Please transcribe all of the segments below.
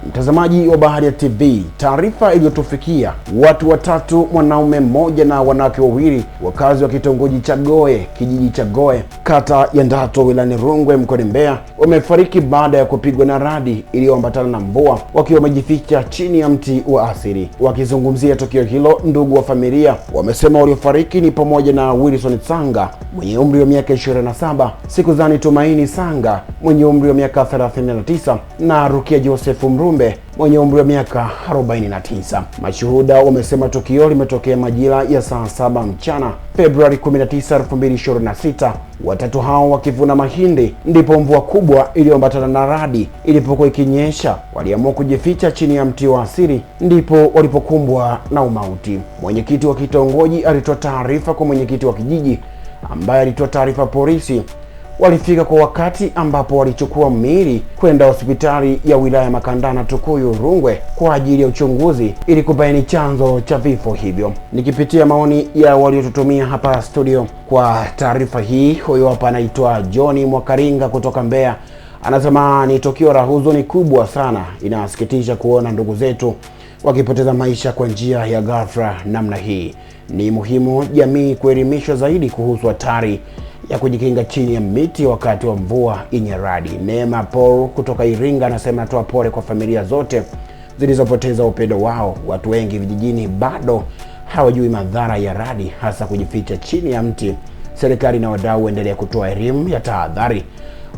Mtazamaji wa Baharia TV, taarifa iliyotufikia: watu watatu, mwanaume mmoja na wanawake wawili, wakazi wa kitongoji cha Goe, kijiji cha Goe, kata ya Ndato, wilayani Rungwe, mkoani Mbeya, wamefariki baada ya kupigwa na radi iliyoambatana na mvua wakiwa wamejificha chini ya mti wa asili. Wakizungumzia tukio hilo, ndugu wa familia wamesema waliofariki ni pamoja na Wilson Sanga mwenye umri wa miaka 27, Sikuzani Tumaini Sanga mwenye umri wa miaka 39 na Rukia Joseph Mrumbe mwenye umri wa miaka 49. Mashuhuda wamesema tukio limetokea majira ya saa 7 mchana Februari 19, 2026. Watatu hao wakivuna mahindi, ndipo mvua kubwa iliyoambatana na radi ilipokuwa ikinyesha. Waliamua kujificha chini ya mti wa asili, ndipo walipokumbwa na umauti. Mwenyekiti wa kitongoji alitoa taarifa kwa mwenyekiti wa kijiji, ambaye alitoa taarifa polisi. Walifika kwa wakati, ambapo walichukua miili kwenda hospitali ya wilaya Makandana Tukuyu Rungwe kwa ajili ya uchunguzi ili kubaini chanzo cha vifo hivyo. Nikipitia maoni ya waliotutumia hapa studio kwa taarifa hii, huyo hapa anaitwa John Mwakaringa kutoka Mbeya. Anasema ni tukio la huzuni kubwa sana, inasikitisha kuona ndugu zetu wakipoteza maisha kwa njia ya ghafla namna hii. Ni muhimu jamii kuelimishwa zaidi kuhusu hatari ya kujikinga chini ya miti wakati wa mvua yenye radi. Neema Paul kutoka Iringa anasema atoa pole kwa familia zote zilizopoteza upendo wao. Watu wengi vijijini bado hawajui madhara ya radi, hasa kujificha chini ya mti. Serikali na wadau endelea kutoa elimu ya tahadhari.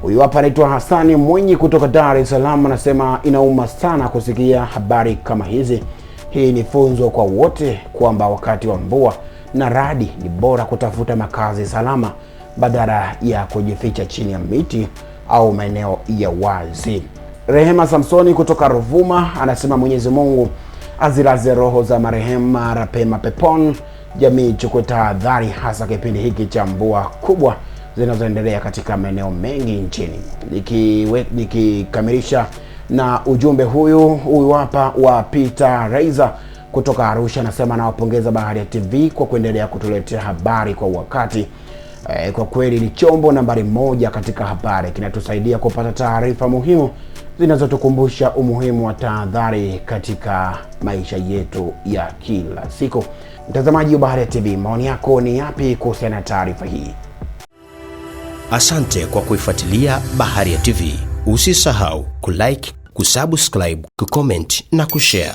Huyu hapa anaitwa Hasani Mwinyi kutoka Dar es Salaam, anasema inauma sana kusikia habari kama hizi. Hii ni funzo kwa wote kwamba wakati wa mvua na radi ni bora kutafuta makazi salama badala ya kujificha chini ya miti au maeneo ya wazi. Rehema Samsoni kutoka Ruvuma anasema Mwenyezi Mungu azilaze roho za marehemu mara pema peponi. Jamii chukue tahadhari, hasa kipindi hiki cha mvua kubwa zinazoendelea katika maeneo mengi nchini. Nikikamilisha na ujumbe huyu hapa wa Peter Reiza kutoka Arusha, anasema nawapongeza Baharia TV kwa kuendelea kutuletea habari kwa wakati. Kwa kweli ni chombo nambari 1 katika habari, kinatusaidia kupata taarifa muhimu zinazotukumbusha umuhimu wa tahadhari katika maisha yetu ya kila siku. Mtazamaji wa Baharia TV, maoni yako ni yapi kuhusiana na taarifa hii? Asante kwa kuifuatilia Baharia TV. Usisahau kulike, kusubscribe, kucomment na kushare.